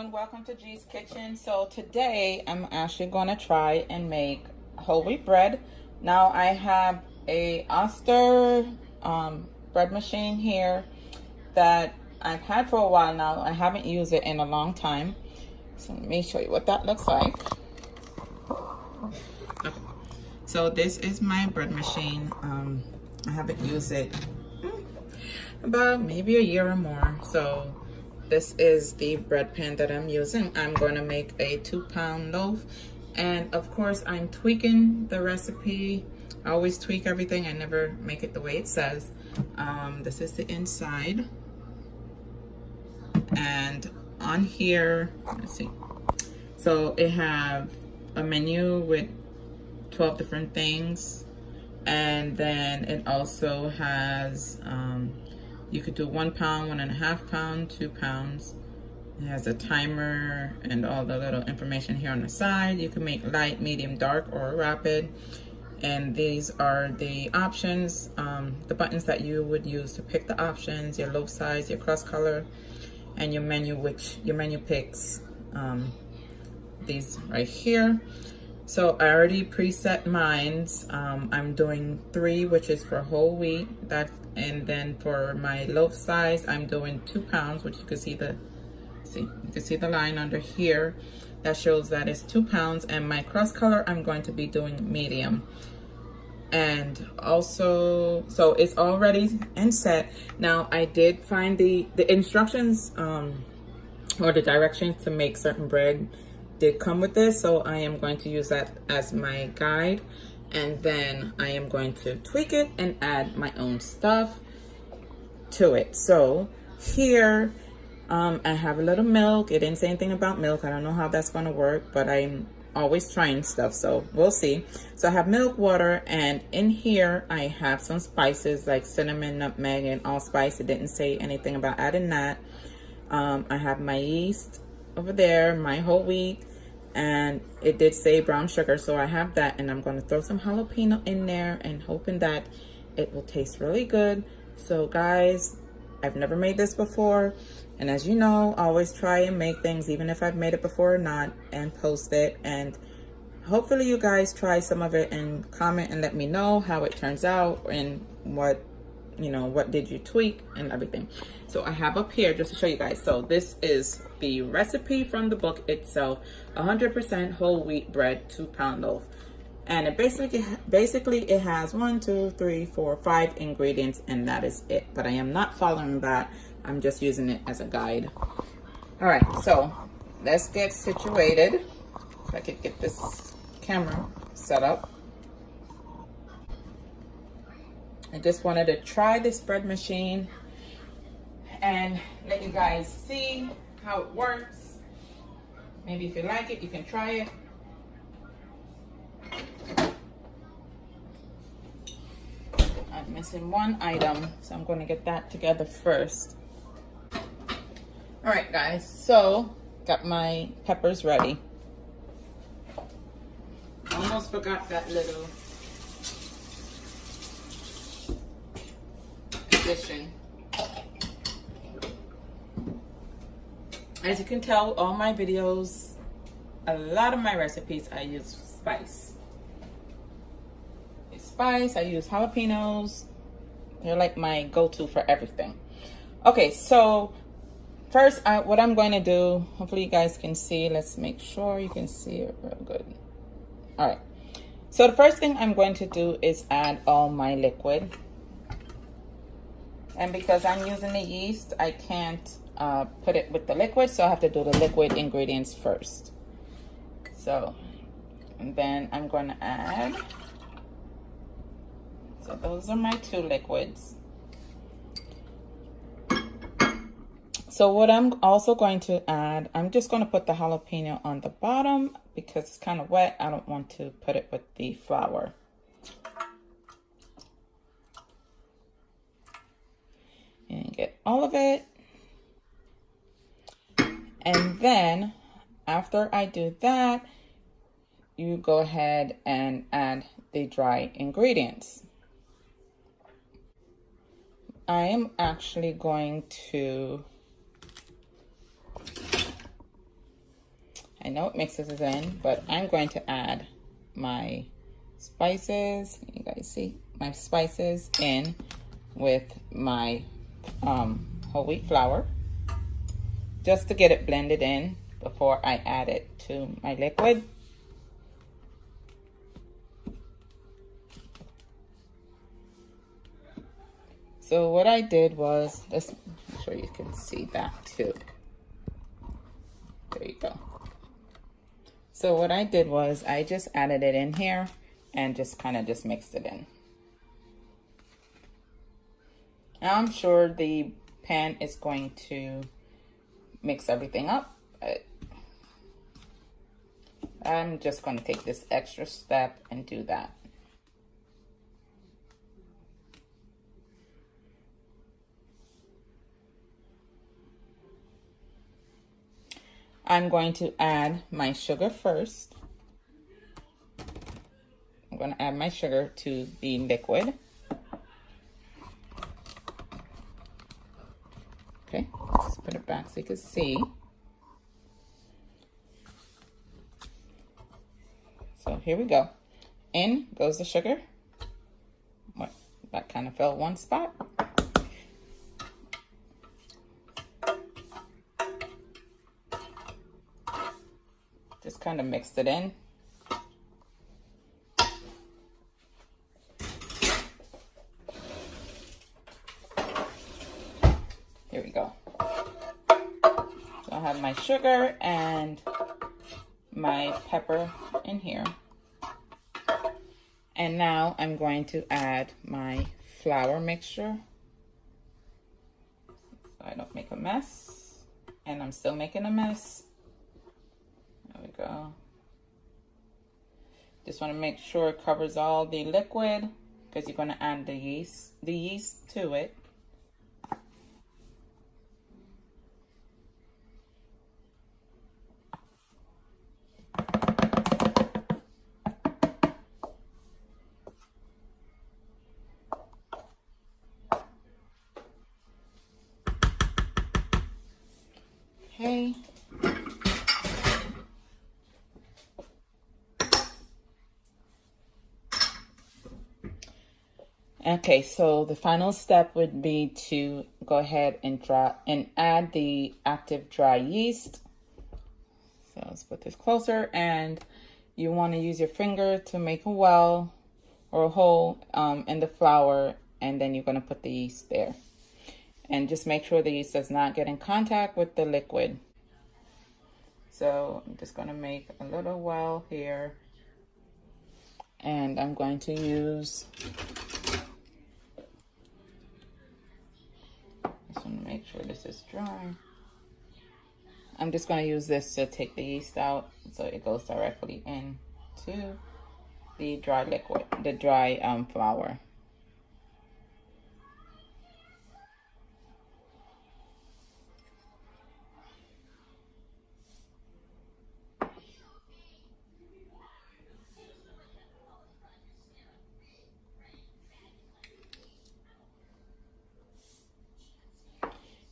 everyone, welcome to G's Kitchen. So today I'm actually going to try and make whole wheat bread. Now I have a Oster bread machine here that I've had for a while now. I haven't used it in a long time. So let me show you what that looks like. So this is my bread machine. I haven't used it about maybe a year or more. So this is the bread pan that I'm using. I'm going to make a 2-pound loaf, and of course I'm tweaking the recipe. I always tweak everything. I never make it the way it says. This is the inside, and on here, let's see, so it have a menu with 12 different things, and then it also has you could do 1 pound, 1.5 pound, 2 pounds. It has a timer and all the little information here on the side. You can make light, medium, dark, or rapid. And these are the options, the buttons that you would use to pick the options, your loaf size, your crust color, and your menu, which your menu picks these right here. So I already preset mines. I'm doing 3, which is for whole wheat. And then for my loaf size, I'm doing 2 pounds, which you can see the line under here that shows that it's 2 pounds. And my crust color, I'm going to be doing medium. And also, so it's already in set. Now I did find the instructions or the directions to make certain bread did come with this, so I am going to use that as my guide, and then I am going to tweak it and add my own stuff to it. So here I have a little milk. It didn't say anything about milk. I don't know how that's going to work, but I'm always trying stuff, so we'll see. So I have milk, water, and in here I have some spices like cinnamon, nutmeg, and allspice. It didn't say anything about adding that. I have my yeast over there, my whole wheat, and it did say brown sugar, so I have that, and I'm going to throw some jalapeno in there and hoping that it will taste really good. So guys, I've never made this before, and as you know, I always try and make things even if I've made it before or not, and post it, and hopefully you guys try some of it and comment and let me know how it turns out and what did you tweak and everything. So I have up here just to show you guys. So this is the recipe from the book itself, 100% whole wheat bread, 2-pound loaf. And it basically it has 1, 2, 3, 4, 5 ingredients, and that is it. But I am not following that. I'm just using it as a guide. All right, so let's get situated. If I could get this camera set up. I just wanted to try this bread machine and let you guys see how it works. Maybe if you like it, you can try it. I'm missing one item, so I'm going to get that together first. All right, guys, so got my peppers ready. Almost forgot that little addition. As you can tell, all my videos, a lot of my recipes, I use spice. I use jalapenos. They're like my go-to for everything. Okay, so first, what I'm going to do, hopefully you guys can see. Let's make sure you can see it real good. All right. So the first thing I'm going to do is add all my liquid. And because I'm using the yeast, I can't put it with the liquid, so I have to do the liquid ingredients first. So, and then I'm going to add, so those are my 2 liquids. So what I'm also going to add, I'm just going to put the jalapeno on the bottom because it's kind of wet. I don't want to put it with the flour. And get all of it. And then after I do that, you go ahead and add the dry ingredients. I am actually going to I know it mixes it in, but I'm going to add my spices. You guys see my spices in with my whole wheat flour, just to get it blended in before I add it to my liquid. So what I did was, let's make sure you can see that too. There you go. So what I did was I just added it in here and just kind of just mixed it in. Now I'm sure the pan is going to mix everything up, but I'm just going to take this extra step and do that. I'm going to add my sugar first. I'm going to add my sugar to the liquid. Okay, let's put it back so you can see. So here we go. In goes the sugar. What? That kind of fell one spot. Just kind of mixed it in. Here we go. So I have my sugar and my pepper in here. And now I'm going to add my flour mixture, so I don't make a mess. And I'm still making a mess. There we go. Just want to make sure it covers all the liquid, because you're going to add the yeast to it. Okay. Okay, so the final step would be to go ahead and add the active dry yeast. So let's put this closer, and you want to use your finger to make a well or a hole in the flour, and then you're going to put the yeast there. And just make sure the yeast does not get in contact with the liquid. So I'm just going to make a little well here, and I'm going to use, just want to make sure this is dry. I'm just going to use this to take the yeast out so it goes directly into the dry liquid, the dry flour.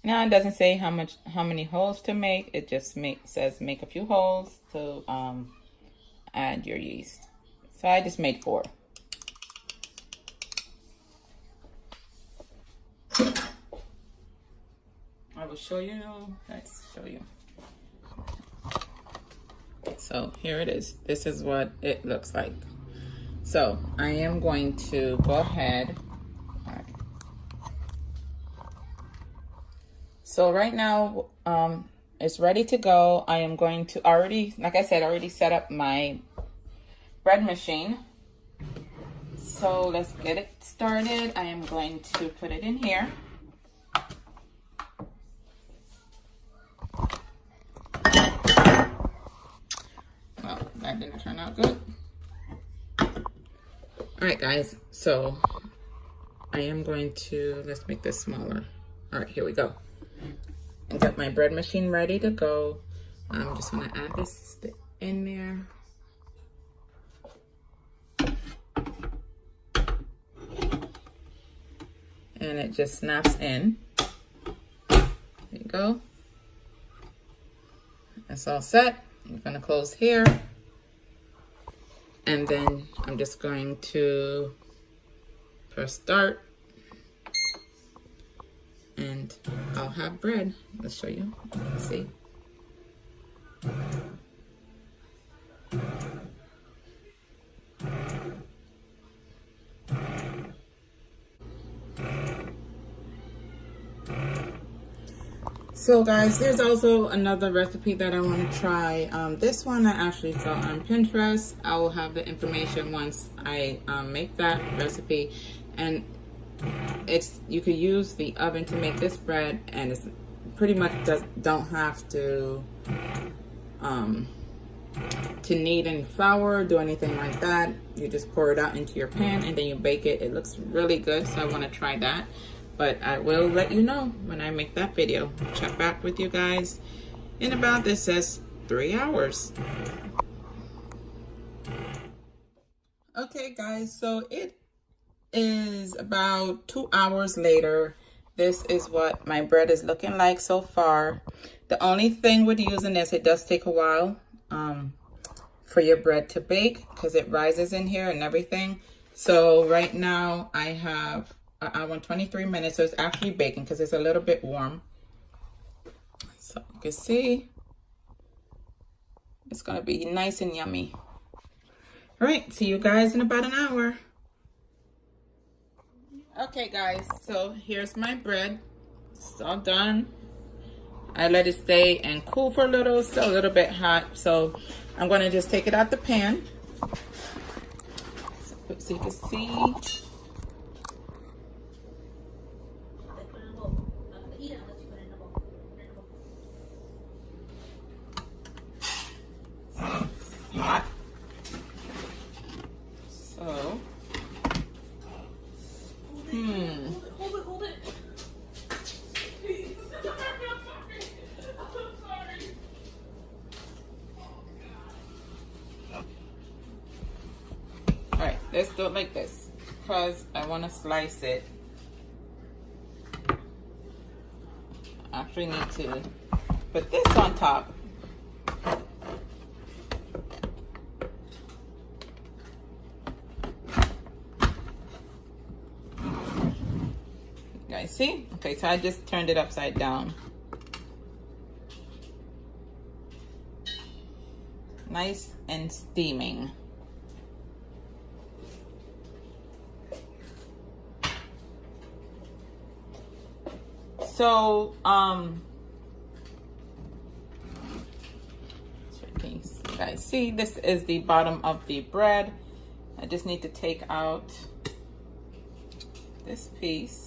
Now it doesn't say how many holes to make. It just says make a few holes to add your yeast. So I just made 4. I will show you. Let's show you. So here it is. This is what it looks like. So I am going to go ahead. So right now, it's ready to go. I am going to like I said, already set up my bread machine. So let's get it started. I am going to put it in here. Well, that didn't turn out good. All right, guys. So I am going to, let's make this smaller. All right, here we go. I got my bread machine ready to go. I'm just gonna add this in there. And it just snaps in. There you go. That's all set. I'm gonna close here, and then I'm just going to press start, and I'll have bread. Let's show you. Let's see. So guys, there's also another recipe that I want to try. This one I actually saw on Pinterest. I will have the information once I make that recipe. And you could use the oven to make this bread, and it's pretty much don't have to knead any flour, do anything like that. You just pour it out into your pan and then you bake it. It looks really good, so I want to try that. But I will let you know when I make that video. Check back with you guys in about, this says 3 hours. Okay guys, so it is about 2 hours later. This is what my bread is looking like so far. The only thing with using this, it does take a while for your bread to bake because it rises in here and everything. So right now I have an hour and 23 minutes, so it's actually baking because it's a little bit warm. So you can see it's gonna be nice and yummy. All right, see you guys in about an hour. Okay guys, so here's my bread. It's all done. I let it stay and cool for a little. It's still a little bit hot, so I'm gonna just take it out the pan so you can see. Hot. So, Hold it. all right, let's do it like this because I want to slice it. I actually need to put this on top. You guys see? Okay, so I just turned it upside down. Nice and steaming. So, can you guys see? This is the bottom of the bread. I just need to take out this piece.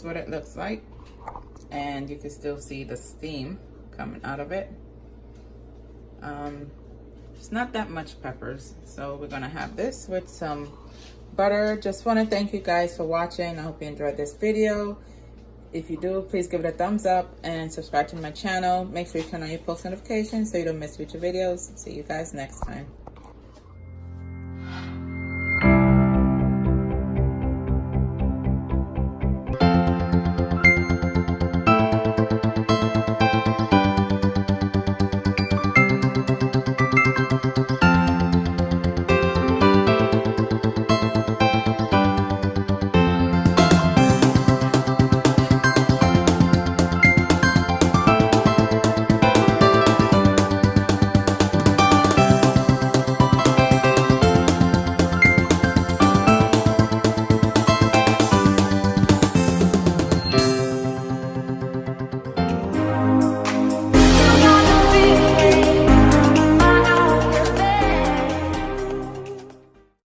what it looks like. And you can still see the steam coming out of it. It's not that much peppers, so we're gonna have this with some butter. Just want to thank you guys for watching. I hope you enjoyed this video. If you do, please give it a thumbs up and subscribe to my channel. Make sure you turn on your post notifications so you don't miss future videos. See you guys next time.